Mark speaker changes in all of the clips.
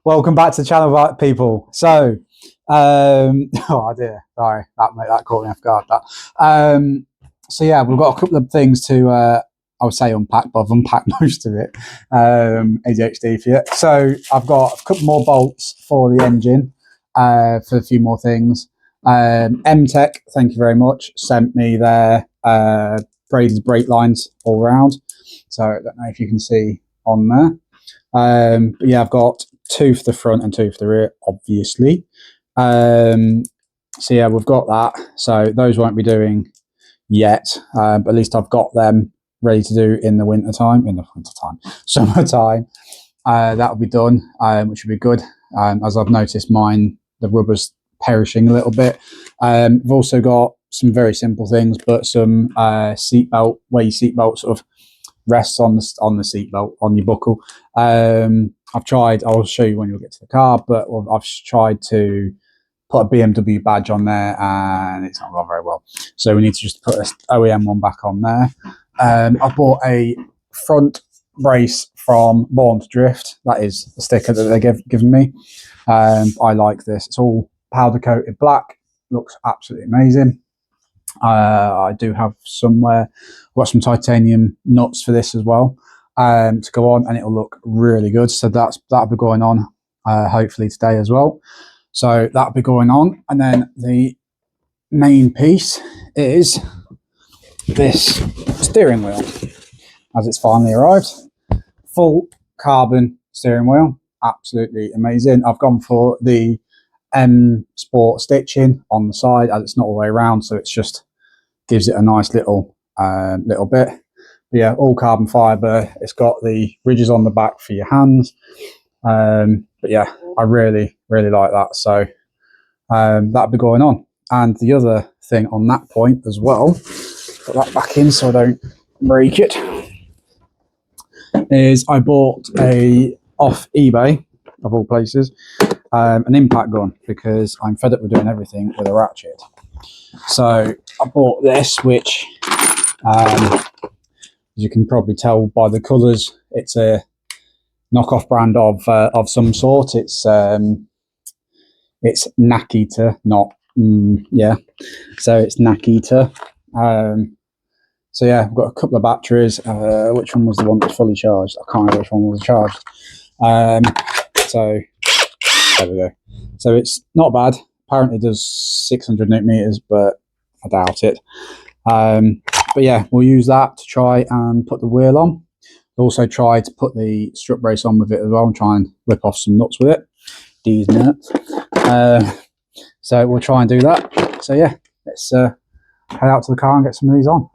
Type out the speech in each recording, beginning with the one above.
Speaker 1: Welcome back to the channel, people. So, oh dear, sorry, that caught me off guard. So yeah, we've got a couple of things to, I would say unpack, but I've unpacked most of it. ADHD for you. So I've got a couple more bolts for the engine, for a few more things. M-Tech, thank you very much, sent me their braided brake lines all around. So I don't know if you can see on there. But yeah, I've got 2 for the front and 2 for the rear, obviously. So yeah, we've got that. So those won't be doing yet, but at least I've got them ready to do in the summertime. That'll be done, which will be good. As I've noticed, the rubber's perishing a little bit. I've also got some very simple things, but some seatbelt, where your seatbelt sort of rests on the seatbelt, on your buckle. I've tried, I'll show you when you'll get to the car, but I've tried to put a BMW badge on there and it's not gone very well. So we need to just put an OEM one back on there. I bought a front brace from Born to Drift. That is the sticker that they've given me. I like this. It's all powder coated black. Looks absolutely amazing. I do have somewhere, got some titanium nuts for this as well, to go on, and it'll look really good. So that'll be going on hopefully today as well. So that'll be going on, and then the main piece is this steering wheel, as it's finally arrived. Full carbon steering wheel, absolutely amazing. I've gone for the M Sport stitching on the side, as it's not all the way around, so it's just gives it a nice little bit. But yeah, all carbon fiber. It's got the ridges on the back for your hands. But yeah, I really like that. So that'll be going on. And the other thing on that point as well, put that back in so I don't break it, is I bought off eBay, of all places, an impact gun, because I'm fed up with doing everything with a ratchet. So I bought this, which as you can probably tell by the colours, it's a knockoff brand of some sort. It's Nakita, not yeah. So it's Nakita. So yeah, I've got a couple of batteries. Which one was the one that's fully charged? I can't remember which one was charged. So there we go. So it's not bad. Apparently it does 600 newton meters, but I doubt it. But yeah, we'll use that to try and put the wheel on. Also try to put the strut brace on with it as well and try and whip off some nuts with it. These nuts. So we'll try and do that. So yeah, let's head out to the car and get some of these on.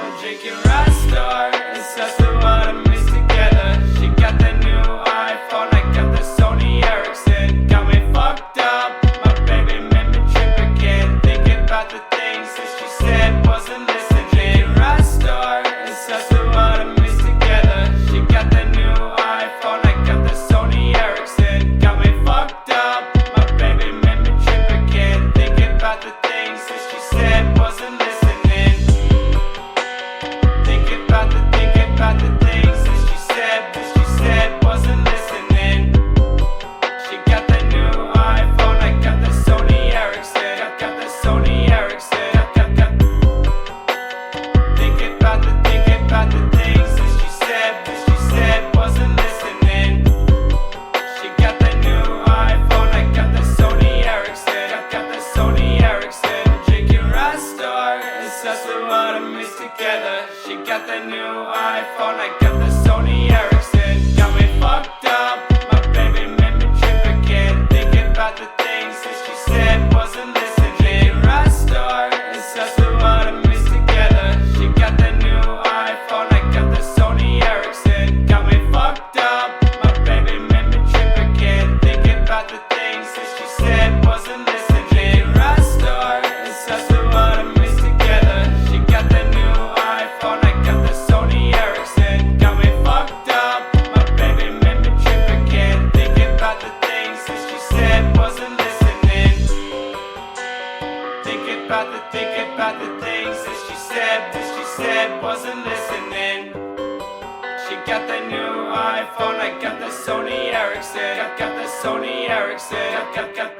Speaker 2: I'm drinking Rastar, it's just the one I miss together. She got the new iPhone, I got the Sony Ericsson. Got me fucked up, my baby made me trip again. Thinking about the things that she said, wasn't listening. Rastar, it's just the one I miss together. She got the new iPhone, I got the Sony Ericsson. Got me fucked up, my baby made me trip again. Thinking about the things that she said, wasn't listening. Thinking about the things that she said, wasn't listening. She got the new iPhone, I got the Sony Ericsson. Got the Sony Ericsson. Thinking about the things that she said, wasn't listening. She got the new iPhone, I got the Sony Ericsson. Got the Sony Ericsson. Drinking Rastar, it's just the one I miss together. She got the new iPhone, I got the Sony Ericsson. Got me fucked up, my baby made me trip again. Thinking about the things that she said, wasn't listening. Rastar, it's just the one I miss together. She got the new iPhone, I got the Sony Ericsson. Got me fucked up, my baby made me trip again. Thinking about the things that she said, wasn't listening. Rastar, it's just the one I miss together. She got the new iPhone, I got the Sony Ericsson. Got me said wasn't listening. She got the new iPhone, I got the Sony Ericsson. Got the Sony Ericsson. Got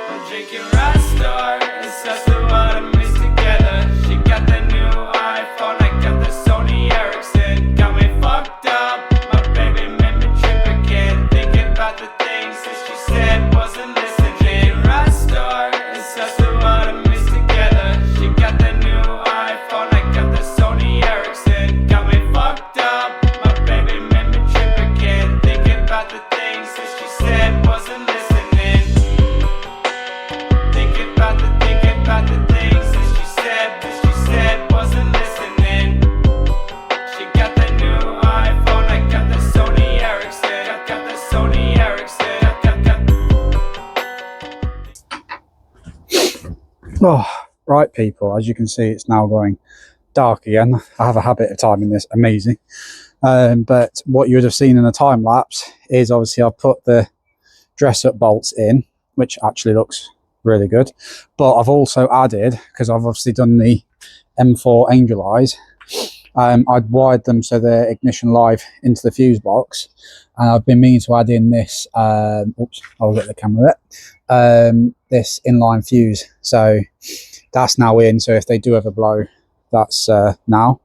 Speaker 2: I'm drinking Rastar, it's us the what I miss together. She got the new iPhone, I got the Sony Ericsson. Got me fucked up, my baby made me trip again. Thinking about the things that she said wasn't listening. Rastar, it's us the what I miss together. She got the new iPhone, I got the Sony Ericsson. Got me fucked up, my baby made me trip again. Thinking about the things that she said wasn't listening. About the things that she said wasn't listening. She got the new iPhone, I got the Sony Ericsson. Got the Sony Ericsson.
Speaker 1: Oh, right, people, as you can see, it's now going dark again. I have a habit of timing this amazing. But what you would have seen in the time lapse is obviously I've put the dress up bolts in, which actually looks really good, but I've also added, because I've obviously done the M4 Angel Eyes, I'd wired them so they're ignition live into the fuse box, and I've been meaning to add in this oops, I'll get the camera there, this inline fuse, so that's now in, so if they do ever blow, that's now.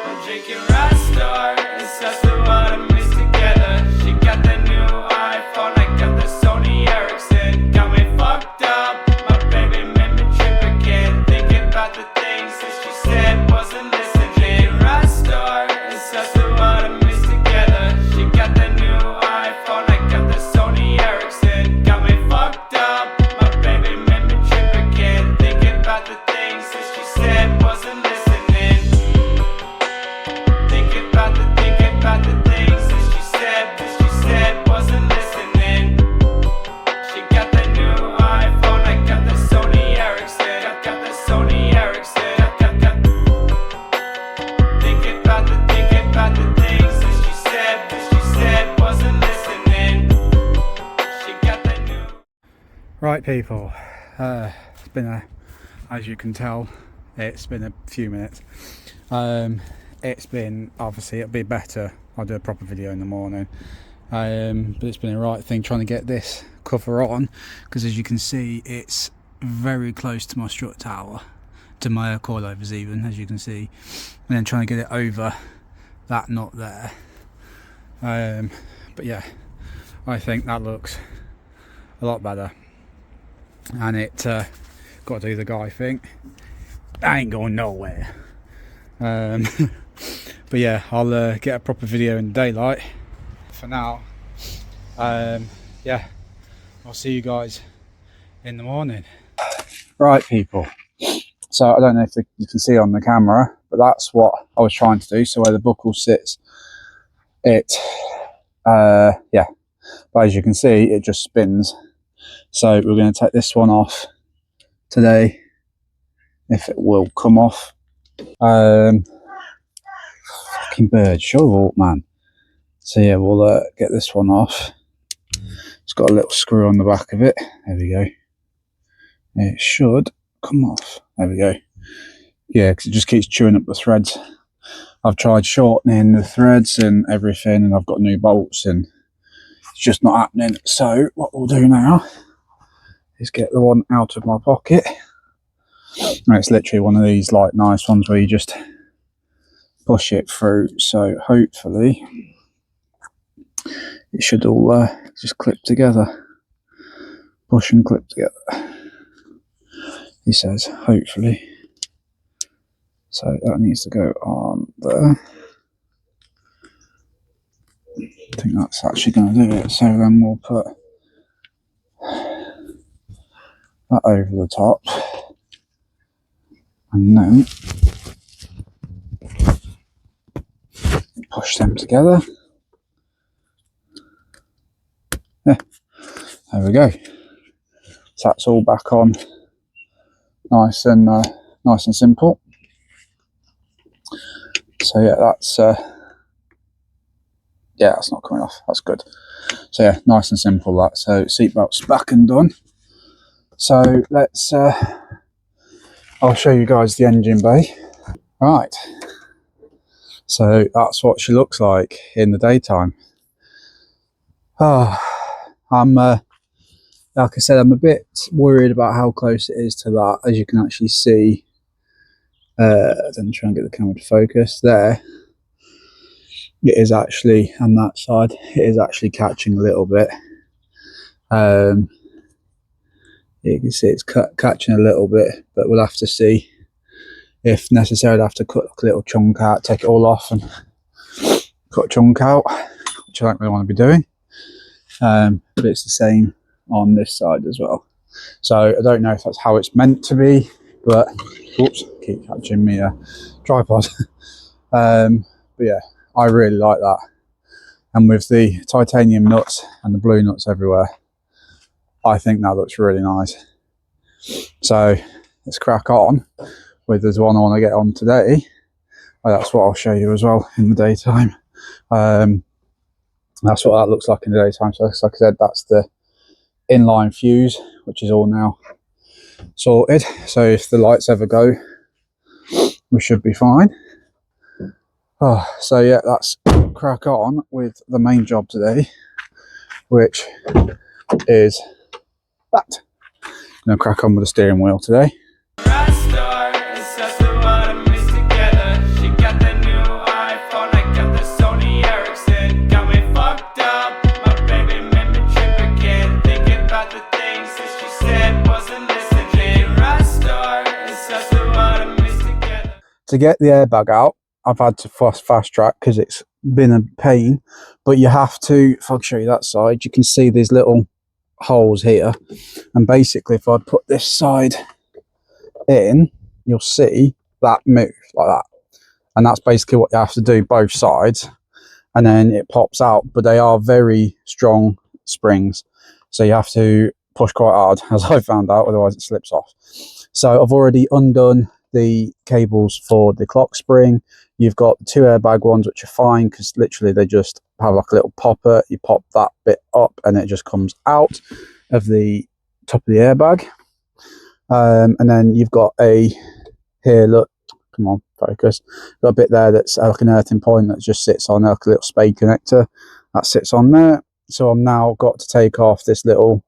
Speaker 2: I'm drinking Rastar, it's us the what I miss together. She got the new iPhone, I got the Sony Ericsson. Got me fucked up, my baby made me trip again. Thinking about the things that she said wasn't listening. Rastar, it's us the what I miss together. She got the new iPhone, I got the Sony Ericsson. Got me fucked up, my baby made me trip again. Thinking about the things that she said wasn't listening. Thinking about the things that she said wasn't listening. She got the new iPhone, I got the Sony Ericsson. Got the Sony Ericsson. Thinking about the things that she said wasn't listening. She got the new.
Speaker 1: Right, people, it's been as you can tell, it's been a few minutes. It's been, obviously it'll be better, I'll do a proper video in the morning, but it's been the right thing trying to get this cover on, because as you can see it's very close to my strut tower, to my coilovers even, as you can see, and then trying to get it over that knot there. But yeah, I think that looks a lot better, and it got to do the guy thing, I ain't going nowhere. But yeah, I'll get a proper video in daylight. For now, yeah, I'll see you guys in the morning. Right, people, so I don't know if you can see on the camera, but that's what I was trying to do. So where the buckle sits, it yeah, but as you can see it just spins. So we're going to take this one off today, if it will come off. Fucking bird, show up, man. So yeah, we'll get this one off. It's got a little screw on the back of it. There we go. It should come off. There we go. Yeah, because it just keeps chewing up the threads. I've tried shortening the threads and everything, and I've got new bolts, and it's just not happening. So what we'll do now is get the one out of my pocket. And it's literally one of these like nice ones where you just push it through, so hopefully it should all just clip together, push and clip together, he says, hopefully. So that needs to go on there. I think that's actually going to do it. So then we'll put that over the top. and then push them together. Yeah, there we go. So that's all back on, nice and simple. So yeah, that's not coming off. That's good. So yeah, nice and simple that. So seatbelt's back and done. So let's. I'll show you guys the engine bay. Right. So that's what she looks like in the daytime. I'm like I said, I'm a bit worried about how close it is to that. As you can actually see, then try and get the camera to focus there. It is actually, on that side, it is actually catching a little bit. You can see it's catching a little bit, but we'll have to see. If necessary, I'd have to cut a little chunk out, take it all off and cut a chunk out, which I don't really want to be doing. But it's the same on this side as well. So I don't know if that's how it's meant to be, but oops, keep catching me tripod. But yeah, I really like that. And with the titanium nuts and the blue nuts everywhere, I think that looks really nice. So let's crack on with the one I want to get on today. That's what I'll show you as well in the daytime. That's what that looks like in the daytime. So like I said, that's the inline fuse, which is all now sorted. So if the lights ever go, we should be fine. So yeah, that's crack on with the main job today, which is that. I'm gonna crack on with the steering wheel today. To get the airbag out, I've had to fast track because it's been a pain, but you have to, if I'll show you that side, you can see these little holes here, and basically if I put this side in, you'll see that move like that, and that's basically what you have to do, both sides, and then it pops out. But they are very strong springs, so you have to push quite hard, as I found out, otherwise it slips off. So I've already undone the cables for the clock spring. You've got the two airbag ones, which are fine because literally they just have like a little popper. You pop that bit up and it just comes out of the top of the airbag. And then you've got a, here, look, come on, focus. Got a bit there that's like an earthing point that just sits on like a little spade connector that sits on there. So I'm now got to take off this little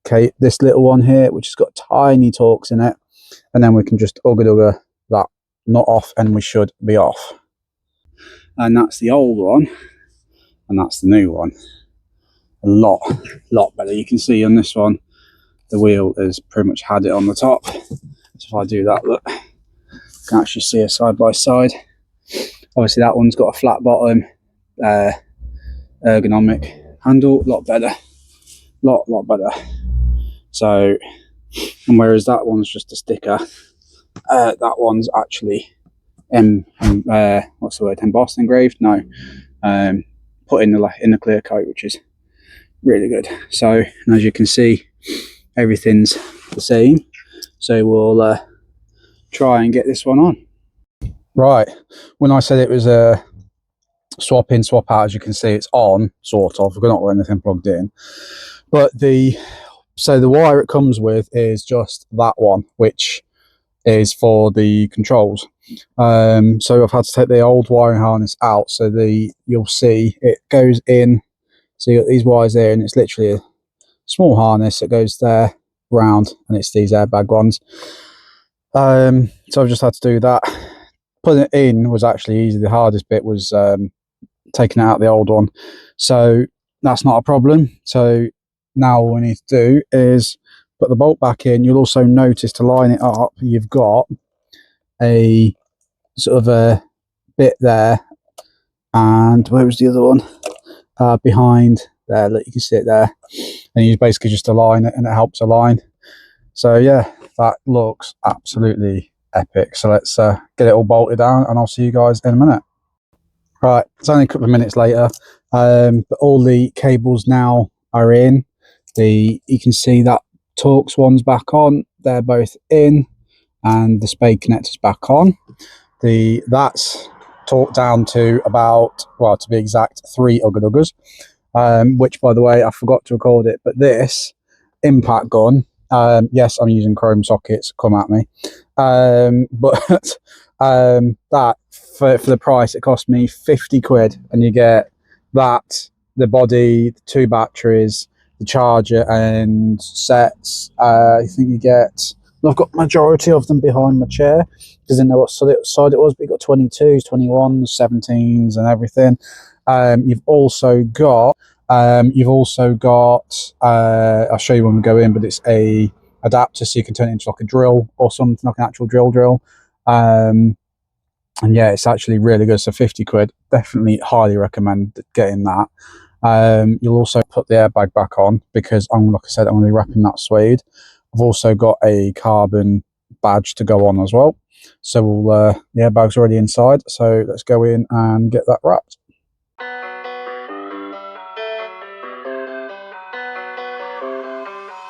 Speaker 1: one here, which has got tiny Torx in it, and then we can just ugga that knot off and we should be off. And that's the old one, and that's the new one. A lot better. You can see on this one the wheel has pretty much had it on the top. So if I do that, look, you can actually see a side by side. Obviously that one's got a flat bottom, ergonomic handle, a lot better, lot better. So, and whereas that one's just a sticker, that one's actually what's the word, embossed, engraved? No, put in the clear coat, which is really good. So, and as you can see, everything's the same. So we'll try and get this one on. Right, when I said it was a swap in, swap out, as you can see, it's on, sort of. We've not got anything plugged in, but so the wire it comes with is just that one, which is for the controls. So I've had to take the old wiring harness out. So you'll see it goes in. So you got these wires there, and it's literally a small harness that goes there round, and it's these airbag ones. So I've just had to do that. Putting it in was actually easy. The hardest bit was taking out the old one. So that's not a problem. So now all we need to do is put the bolt back in. You'll also notice, to line it up, you've got a sort of a bit there, and where was the other one? Behind there, look, you can see it there, and you basically just align it and it helps align. So yeah, that looks absolutely epic. So let's get it all bolted down, and I'll see you guys in a minute. Right, it's only a couple of minutes later, but all the cables now are in. You can see that Torx one's back on. They're both in, and the spade connector's back on. That's torqued down to about, well, to be exact, 3 ugga duggers, which, by the way, I forgot to record it, but this impact gun, yes, I'm using chrome sockets, come at me, but that, for the price, it cost me 50 quid, and you get that, the body, the 2 batteries, the charger and sets. I think you get, I've got majority of them behind my chair because I didn't know what side it was, but you got 22s, 21s, 17s and everything. You've also got I'll show you when we go in, but it's a adapter, so you can turn it into like a drill or something, like an actual drill. And yeah, it's actually really good. So 50 quid, definitely highly recommend getting that. You'll also put the airbag back on because like I said, I'm going to be wrapping that suede. I've also got a carbon badge to go on as well. So the airbag's already inside. So let's go in and get that wrapped.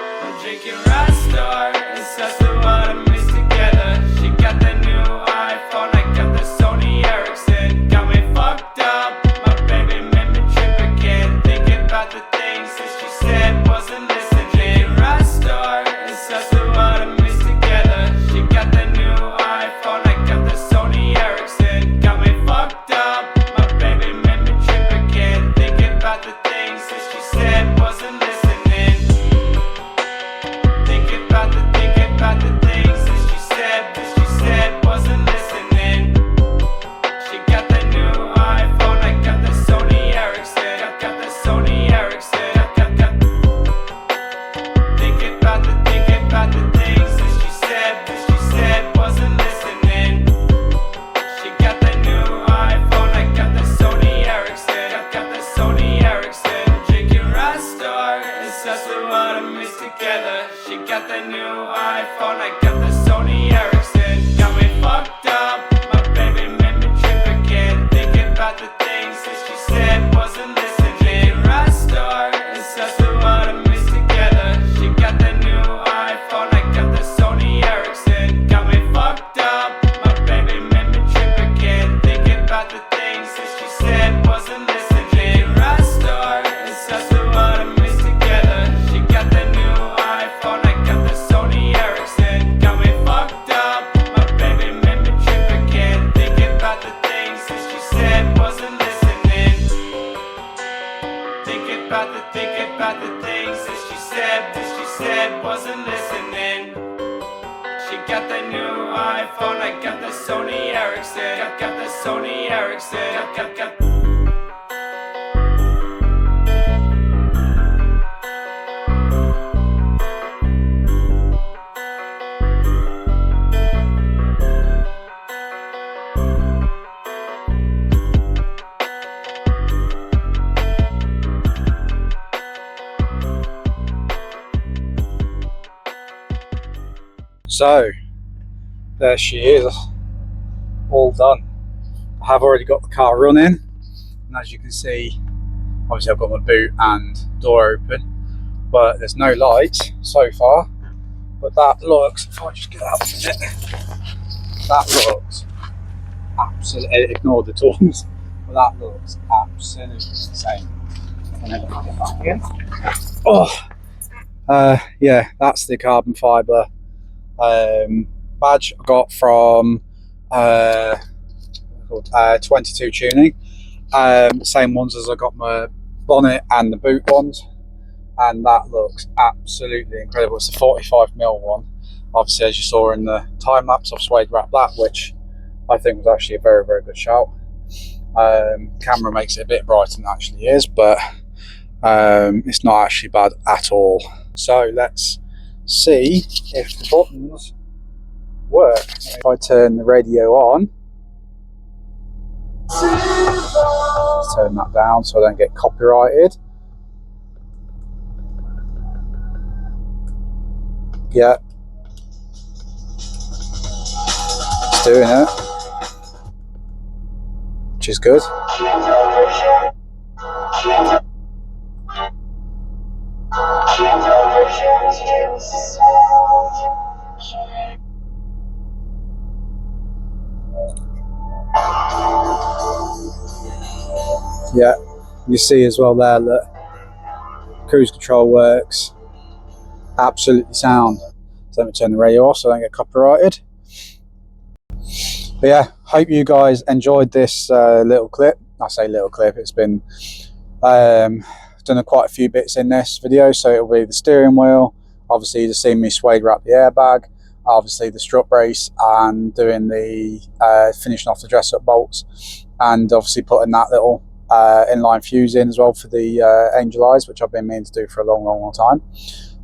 Speaker 2: I'm drinking Rastar, it's just the one I miss together. She got the new iPhone, I got the Sony Ericsson. Got me fucked up, my baby made me trip again. Thinking about the things that she said, wasn't listening. Rastar, it's just the one I miss together. She got the new iPhone, I got the Sony Ericsson. Got me fucked up, my baby made me trip again. Thinking about the things that she said, wasn't listening. Thinking about the things that she said, wasn't listening. She got the new iPhone, I got the Sony Ericsson. Got the Sony Ericsson. Thinking about the things that she said, wasn't listening. She got the new iPhone, I got the Sony Ericsson. Got the Sony Ericsson. Drinking Rastar, it's just the one I miss together. She got the new iPhone, I got the Sony Ericsson. Got me fucked up, my baby made me trip again. Thinking about the things that she said, wasn't listening. Rastar, it's just the one I miss together. She got the new iPhone, I got the Sony Ericsson. Got me fucked up, my baby made me trip again. Thinking about the things that she said, wasn't listening. Rastar, it's just the one I miss together. She got the new iPhone, I got the Sony Ericsson. Got me fucked up, my baby made me trip again. Thinking about the things that she said, wasn't listening. Thinking about the things that she said, wasn't listening. She got the new iPhone, I got the Sony Ericsson. Got the Sony Ericsson.
Speaker 1: So there she is, all done. I have already got the car running, and as you can see, obviously I've got my boot and door open, but there's no lights so far. But that looks, if I just get out of it, that looks absolutely, ignore the tools, but that looks absolutely insane. And then I'll get back in. Oh, yeah, that's the carbon fibre badge I got from 22tuning. Same ones as I got my bonnet and the boot ones, and that looks absolutely incredible. It's a 45mm one. Obviously, as you saw in the time lapse, I've suede wrapped that, which I think was actually a very, very good shout. Camera makes it a bit brighter than it actually is, but it's not actually bad at all. So let's see if the buttons work. If I turn the radio on, let's turn that down so I don't get copyrighted. Yeah. It's doing it, which is good. Yeah, you see as well there that cruise control works absolutely sound. So let me turn the radio off so I don't get copyrighted. But yeah, hope you guys enjoyed this little clip. I say little clip, it's been done quite a few bits in this video. So it'll be the steering wheel, obviously you just seen me sway wrap the airbag, obviously the strut brace, and doing the finishing off the dress up bolts, and obviously putting that little inline fuse in as well for the angel eyes, which I've been meaning to do for a long time.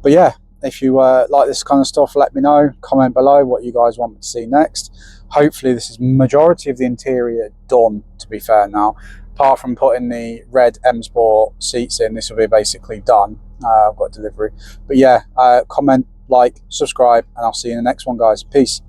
Speaker 1: But yeah, if you like this kind of stuff, let me know, comment below what you guys want me to see next. Hopefully this is majority of the interior done, to be fair now. Apart from putting the red M Sport seats in, this will be basically done. I've got a delivery. But yeah, comment, like, subscribe, and I'll see you in the next one, guys. Peace.